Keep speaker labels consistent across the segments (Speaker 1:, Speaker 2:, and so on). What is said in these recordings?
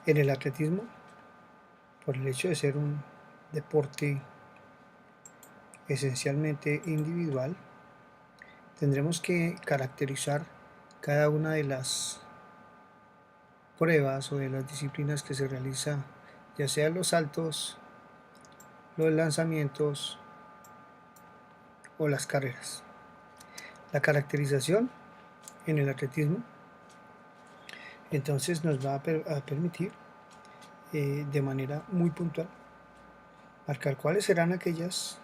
Speaker 1: En el atletismo, por el hecho de ser un deporte esencialmente individual, tendremos que caracterizar cada una de las pruebas o de las disciplinas que se realiza, ya sea los saltos, los lanzamientos o las carreras. La caracterización en el atletismo entonces nos va a permitir de manera muy puntual marcar cuáles serán aquellas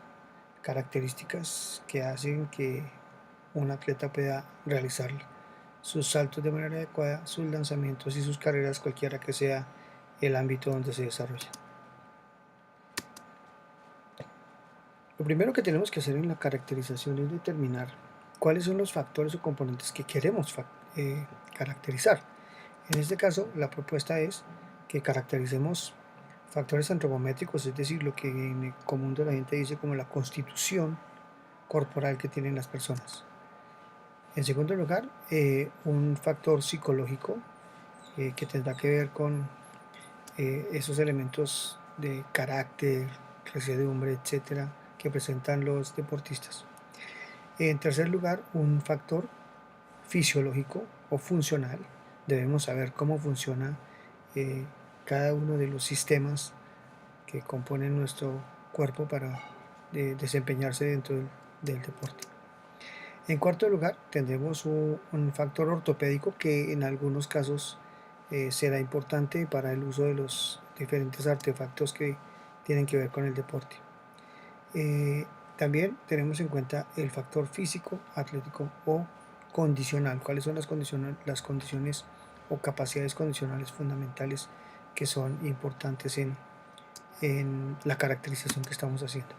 Speaker 1: características que hacen que un atleta pueda realizar sus saltos de manera adecuada, sus lanzamientos y sus carreras, cualquiera que sea el ámbito donde se desarrolla. Lo primero que tenemos que hacer en la caracterización es determinar cuáles son los factores o componentes que queremos caracterizar. En este caso, la propuesta es que caractericemos factores antropométricos, es decir, lo que en el común de la gente dice como la constitución corporal que tienen las personas. En segundo lugar, un factor psicológico que tendrá que ver con esos elementos de carácter, resedumbre, etcétera, que presentan los deportistas. En tercer lugar, un factor fisiológico o funcional. Debemos saber cómo funciona cada uno de los sistemas que componen nuestro cuerpo para desempeñarse dentro del deporte. En cuarto lugar, tendremos un factor ortopédico que en algunos casos será importante para el uso de los diferentes artefactos que tienen que ver con el deporte. También tenemos en cuenta el factor físico, atlético o condicional. ¿Cuáles son las condiciones o capacidades condicionales fundamentales que son importantes en la caracterización que estamos haciendo?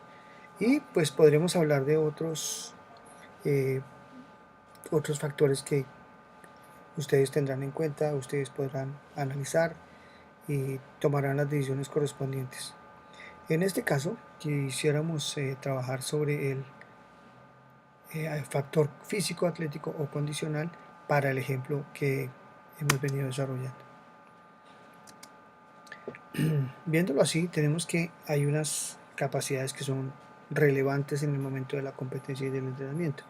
Speaker 1: Y pues podremos hablar de otros factores que ustedes tendrán en cuenta, ustedes podrán analizar y tomarán las decisiones correspondientes. En este caso, quisiéramos trabajar sobre el factor físico, atlético o condicional para el ejemplo que hemos venido desarrollando. Viéndolo así, tenemos que hay unas capacidades que son relevantes en el momento de la competencia y del entrenamiento.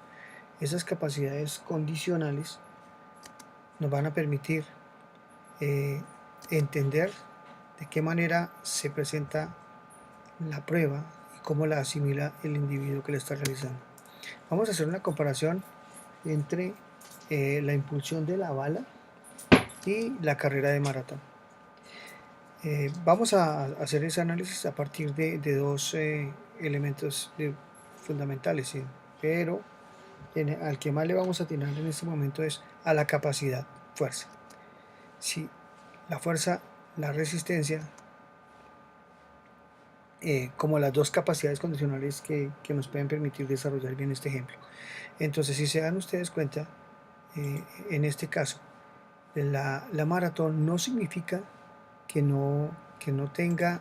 Speaker 1: Esas capacidades condicionales nos van a permitir entender de qué manera se presenta la prueba y cómo la asimila el individuo que la está realizando. Vamos a hacer una comparación entre la impulsión de la bala y la carrera de maratón. Vamos a hacer ese análisis a partir de dos elementos fundamentales, pero al que más le vamos a atinar en este momento es a la capacidad, fuerza. Si la fuerza, la resistencia, como las dos capacidades condicionales que nos pueden permitir desarrollar bien este ejemplo. Entonces, si se dan ustedes cuenta, en este caso, la maratón no significa que no tenga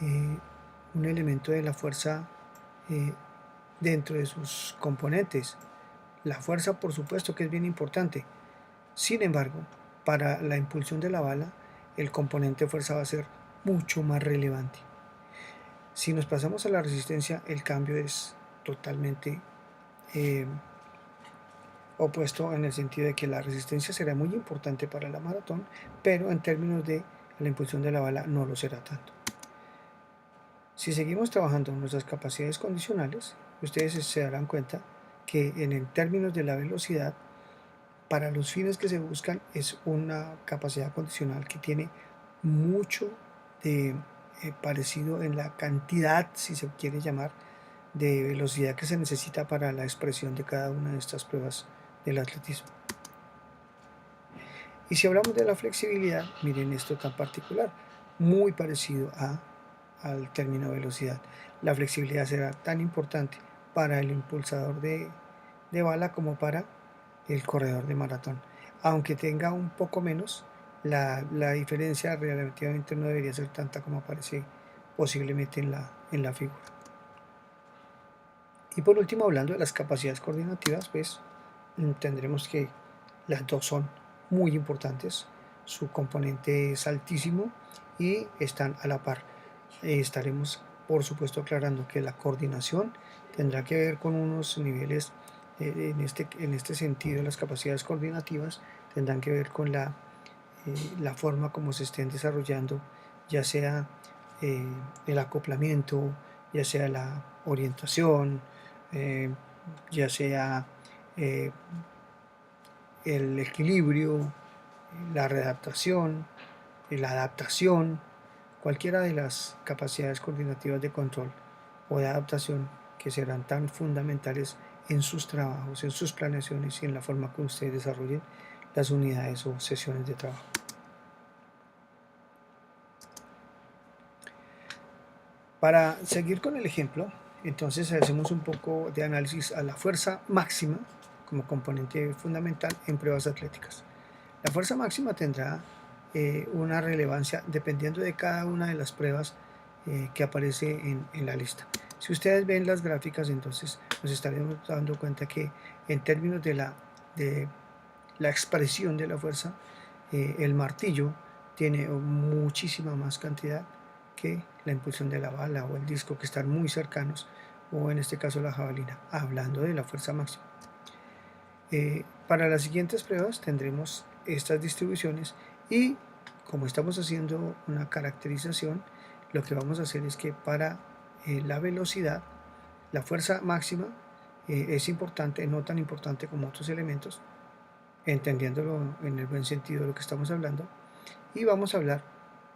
Speaker 1: un elemento de la fuerza dentro de sus componentes. La fuerza, por supuesto, que es bien importante. Sin embargo, para la impulsión de la bala, el componente fuerza va a ser mucho más relevante. Si nos pasamos a la resistencia, el cambio es totalmente opuesto, en el sentido de que la resistencia será muy importante para la maratón, pero en términos de la impulsión de la bala no lo será tanto. Si seguimos trabajando en nuestras capacidades condicionales, ustedes se darán cuenta que en términos de la velocidad, para los fines que se buscan, es una capacidad condicional que tiene mucho de parecido en la cantidad, si se quiere llamar, de velocidad que se necesita para la expresión de cada una de estas pruebas del atletismo. Y si hablamos de la flexibilidad, miren esto tan particular, muy parecido al término velocidad. La flexibilidad será tan importante para el impulsador de bala como para el corredor de maratón. Aunque tenga un poco menos, la diferencia relativamente no debería ser tanta como aparece posiblemente en la figura. Y por último, hablando de las capacidades coordinativas, pues tendremos que las dos son muy importantes. su componente es altísimo y están a la par. Estaremos, por supuesto, aclarando que la coordinación tendrá que ver con unos niveles, en este sentido, las capacidades coordinativas tendrán que ver con la forma como se estén desarrollando, ya sea el acoplamiento, ya sea la orientación, eh, ya sea eh, el equilibrio, la readaptación, la adaptación, cualquiera de las capacidades coordinativas de control o de adaptación que serán tan fundamentales en sus trabajos, en sus planeaciones y en la forma que ustedes desarrollen las unidades o sesiones de trabajo. Para seguir con el ejemplo, entonces hacemos un poco de análisis a la fuerza máxima como componente fundamental en pruebas atléticas. La fuerza máxima tendrá una relevancia dependiendo de cada una de las pruebas que aparece en la lista. Si ustedes ven las gráficas, entonces nos estaremos dando cuenta que en términos de la expresión de la fuerza, el martillo tiene muchísima más cantidad que la impulsión de la bala o el disco, que están muy cercanos, o en este caso la jabalina, hablando de la fuerza máxima. Para las siguientes pruebas tendremos estas distribuciones y como estamos haciendo una caracterización, lo que vamos a hacer es que para la velocidad, la fuerza máxima es importante, no tan importante como otros elementos, entendiéndolo en el buen sentido de lo que estamos hablando, y vamos a hablar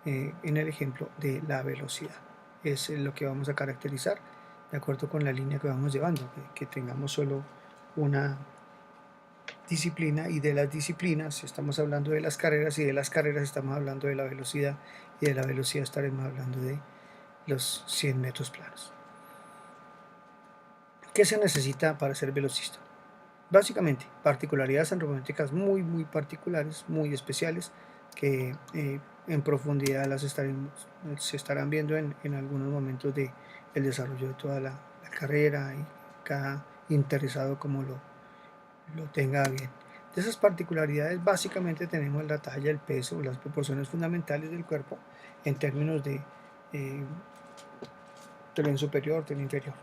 Speaker 1: en el ejemplo de la velocidad. Es lo que vamos a caracterizar de acuerdo con la línea que vamos llevando, que tengamos solo una disciplina, y de las disciplinas estamos hablando de las carreras, y de las carreras estamos hablando de la velocidad, y de la velocidad estaremos hablando de los 100 metros planos. ¿Qué se necesita para ser velocista? Básicamente, particularidades antropométricas muy particulares, muy especiales, que en profundidad se estarán viendo en algunos momentos del desarrollo de toda la carrera, y cada interesado como lo tenga bien. De esas particularidades básicamente tenemos la talla, el peso, las proporciones fundamentales del cuerpo en términos de tren superior, tren inferior.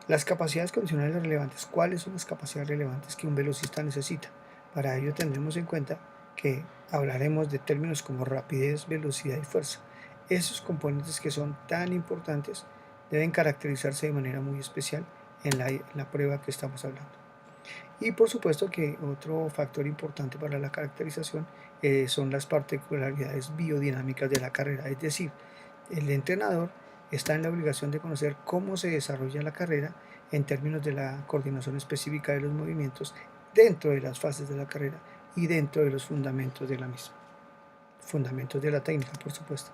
Speaker 1: Las capacidades condicionales relevantes. ¿Cuáles son las capacidades relevantes que un velocista necesita? Para ello tendremos en cuenta que hablaremos de términos como rapidez, velocidad y fuerza. Esos componentes que son tan importantes deben caracterizarse de manera muy especial en la prueba que estamos hablando. Y por supuesto que otro factor importante para la caracterización son las particularidades biodinámicas de la carrera, es decir, el entrenador está en la obligación de conocer cómo se desarrolla la carrera en términos de la coordinación específica de los movimientos dentro de las fases de la carrera y dentro de los fundamentos de la misma, fundamentos de la técnica, por supuesto.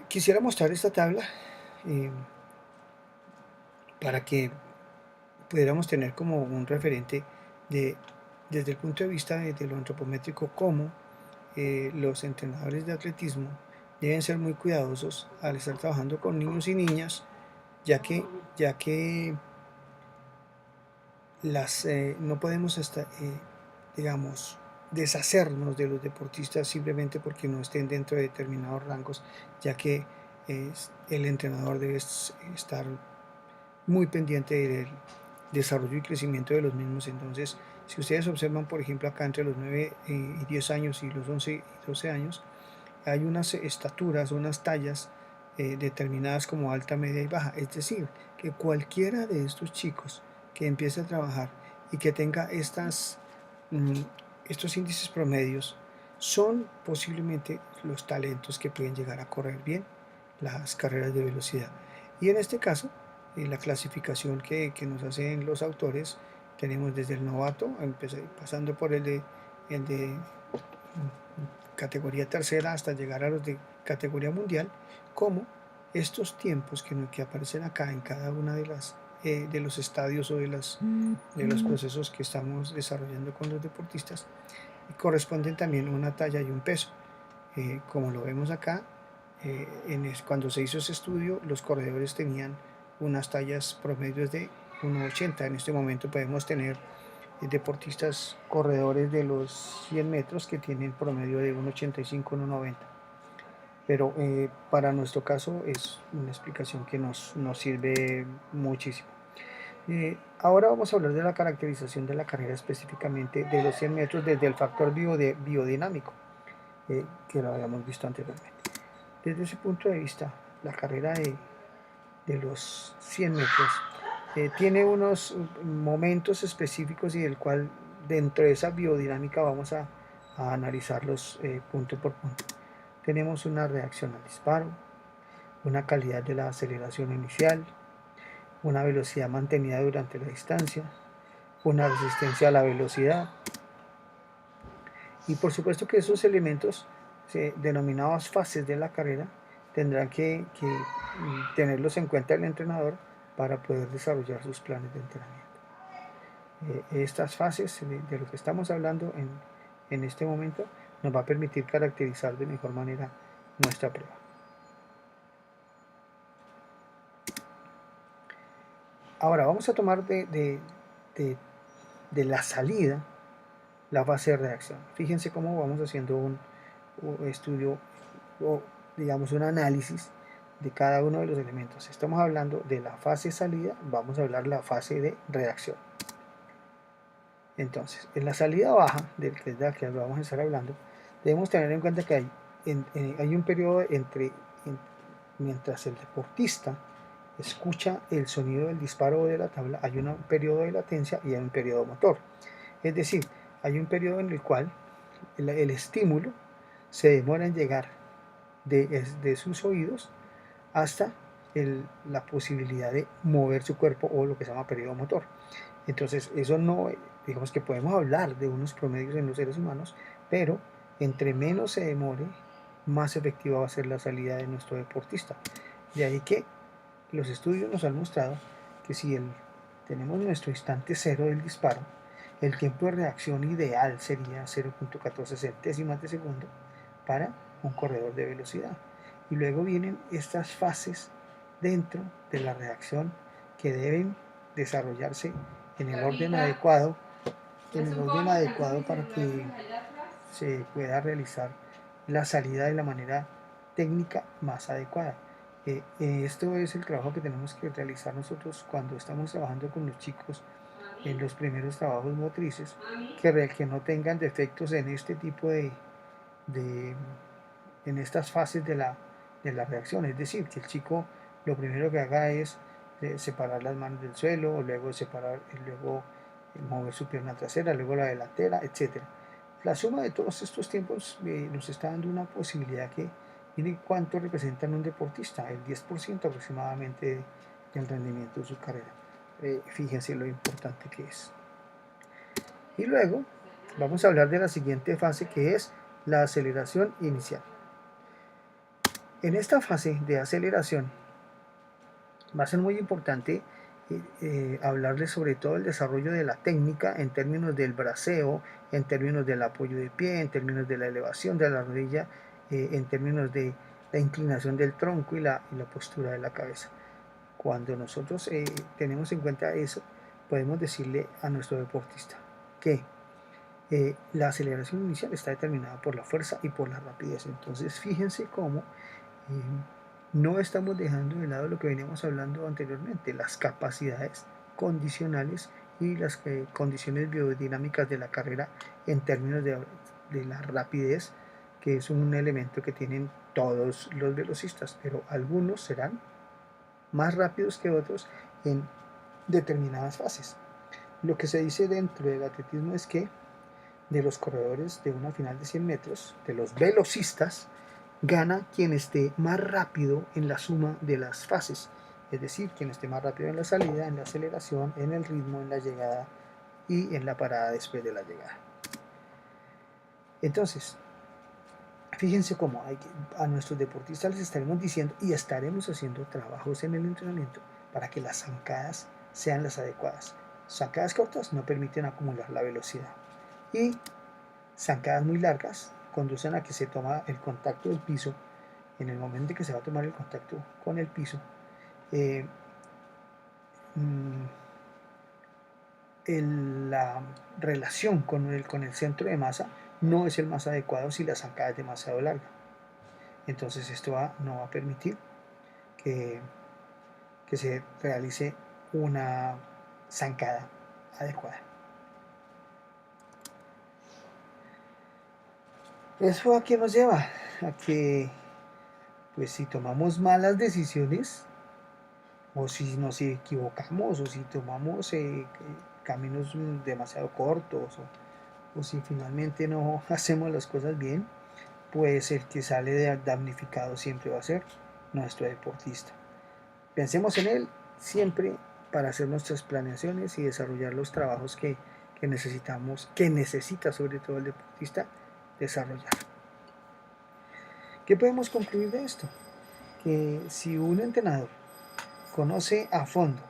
Speaker 1: Quisiera mostrar esta tabla para que pudiéramos tener como un referente desde el punto de vista de lo antropométrico, cómo los entrenadores de atletismo deben ser muy cuidadosos al estar trabajando con niños y niñas, ya que no podemos digamos, deshacernos de los deportistas simplemente porque no estén dentro de determinados rangos, ya que el entrenador debe estar muy pendiente del desarrollo y crecimiento de los mismos. Entonces, si ustedes observan, por ejemplo, acá entre los 9 y 10 años y los 11 y 12 años, hay unas estaturas, unas tallas determinadas como alta, media y baja. Es decir, que cualquiera de estos chicos que empiece a trabajar y que tenga estos índices promedios son posiblemente los talentos que pueden llegar a correr bien las carreras de velocidad. Y en este caso, la clasificación que nos hacen los autores, tenemos desde el novato, pasando por el de categoría tercera hasta llegar a los de categoría mundial, como estos tiempos que aparecen acá en cada una de los estadios o de los procesos que estamos desarrollando con los deportistas, corresponden también a una talla y un peso. Como lo vemos acá, cuando se hizo ese estudio, los corredores tenían unas tallas promedios de 1,80. En este momento podemos tener deportistas corredores de los 100 metros que tienen promedio de 1,85, 1,90. Pero para nuestro caso es una explicación que nos sirve muchísimo. Ahora vamos a hablar de la caracterización de la carrera específicamente de los 100 metros desde el factor biodinámico, que lo habíamos visto anteriormente. Desde ese punto de vista, la carrera de los 100 metros tiene unos momentos específicos y del cual dentro de esa biodinámica vamos a analizarlos punto por punto. Tenemos una reacción al disparo, una calidad de la aceleración inicial, una velocidad mantenida durante la distancia, una resistencia a la velocidad, y por supuesto que esos elementos denominados fases de la carrera tendrá que tenerlos en cuenta el entrenador para poder desarrollar sus planes de entrenamiento. Estas fases de lo que estamos hablando en este momento nos va a permitir caracterizar de mejor manera nuestra prueba. Ahora vamos a tomar de la salida la fase de reacción. Fíjense cómo vamos haciendo un estudio o digamos un análisis de cada uno de los elementos. Estamos hablando de la fase salida, vamos a hablar de la fase de reacción. Entonces, en la salida baja, que es de la que vamos a estar hablando, debemos tener en cuenta que hay un periodo mientras el deportista escucha el sonido del disparo de la tabla, hay un periodo de latencia y hay un periodo motor. Es decir, hay un periodo en el cual el estímulo se demora en llegar de sus oídos hasta la posibilidad de mover su cuerpo, o lo que se llama periodo motor. Entonces, eso no, digamos que podemos hablar de unos promedios en los seres humanos, pero entre menos se demore, más efectiva va a ser la salida de nuestro deportista. De ahí que los estudios nos han mostrado que si tenemos nuestro instante cero del disparo, el tiempo de reacción ideal sería 0.14 centésimas de segundo para un corredor de velocidad. Y luego vienen estas fases dentro de la reacción que deben desarrollarse en el orden adecuado, para que se pueda realizar la salida de la manera técnica más adecuada. Esto es el trabajo que tenemos que realizar nosotros cuando estamos trabajando con los chicos en los primeros trabajos motrices, que no tengan defectos en este tipo en estas fases de la reacción. Es decir, que el chico lo primero que haga es separar las manos del suelo, luego mover su pierna trasera, luego la delantera, etc. La suma de todos estos tiempos nos está dando una posibilidad que, miren cuánto representan un deportista, el 10% aproximadamente del rendimiento de su carrera. Fíjense lo importante que es. Y luego vamos a hablar de la siguiente fase, que es la aceleración inicial. En esta fase de aceleración va a ser muy importante hablarles sobre todo el desarrollo de la técnica en términos del braceo, en términos del apoyo de pie, en términos de la elevación de la rodilla, en términos de la inclinación del tronco y la postura de la cabeza. Cuando nosotros tenemos en cuenta eso, podemos decirle a nuestro deportista que la aceleración inicial está determinada por la fuerza y por la rapidez. Entonces fíjense cómo no estamos dejando de lado lo que veníamos hablando anteriormente, las capacidades condicionales y las condiciones biodinámicas de la carrera en términos de la rapidez, que es un elemento que tienen todos los velocistas, pero algunos serán más rápidos que otros en determinadas fases. Lo que se dice dentro del atletismo es que de los corredores de una final de 100 metros, de los velocistas, gana quien esté más rápido en la suma de las fases, es decir, quien esté más rápido en la salida, en la aceleración, en el ritmo, en la llegada y en la parada después de la llegada. Entonces, fíjense cómo a nuestros deportistas les estaremos diciendo y estaremos haciendo trabajos en el entrenamiento para que las zancadas sean las adecuadas. Zancadas cortas no permiten acumular la velocidad y zancadas muy largas conducen a que se toma el contacto del piso. En el momento en que se va a tomar el contacto con el piso, la relación con el centro de masa no es el más adecuado si la zancada es demasiado larga. Entonces esto no va a permitir que se realice una zancada adecuada. ¿Eso a qué nos lleva? A que, pues, si tomamos malas decisiones, o si nos equivocamos, o si tomamos caminos demasiado cortos, o si finalmente no hacemos las cosas bien, pues el que sale damnificado siempre va a ser nuestro deportista. Pensemos en él siempre para hacer nuestras planeaciones y desarrollar los trabajos que necesitamos, que necesita sobre todo el deportista desarrollar. ¿Qué podemos concluir de esto? Que si un entrenador conoce a fondo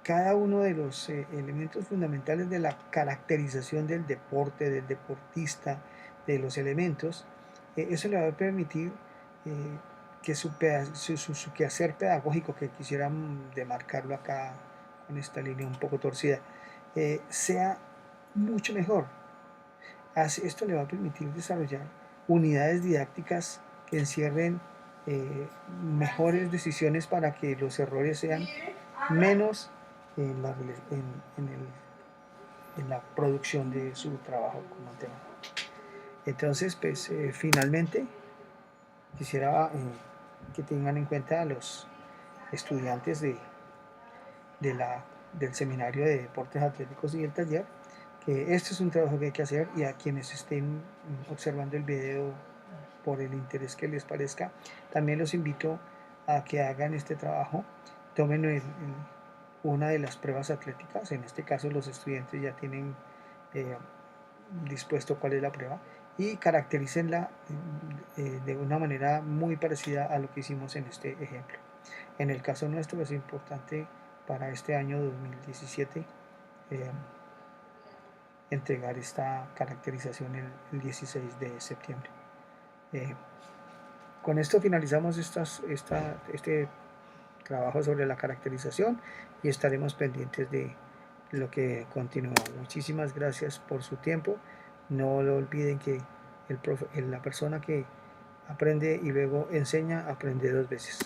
Speaker 1: cada uno de los elementos fundamentales de la caracterización del deporte, del deportista, de los elementos, eso le va a permitir que su quehacer pedagógico, que quisiera demarcarlo acá con esta línea un poco torcida, sea mucho mejor. Esto le va a permitir desarrollar unidades didácticas que encierren mejores decisiones para que los errores sean menos en la producción de su trabajo como entrenador. Entonces, pues finalmente quisiera que tengan en cuenta a los estudiantes del seminario de deportes atléticos y el taller, que este es un trabajo que hay que hacer, y a quienes estén observando el video por el interés que les parezca, también los invito a que hagan este trabajo, tomen una de las pruebas atléticas. En este caso los estudiantes ya tienen dispuesto cuál es la prueba, y caracterícenla de una manera muy parecida a lo que hicimos en este ejemplo. En el caso nuestro es importante para este año 2017 entregar esta caracterización el 16 de septiembre. Con esto finalizamos este trabajo sobre la caracterización y estaremos pendientes de lo que continúa. Muchísimas gracias por su tiempo. No lo olviden que la persona que aprende y luego enseña, aprende 2 veces.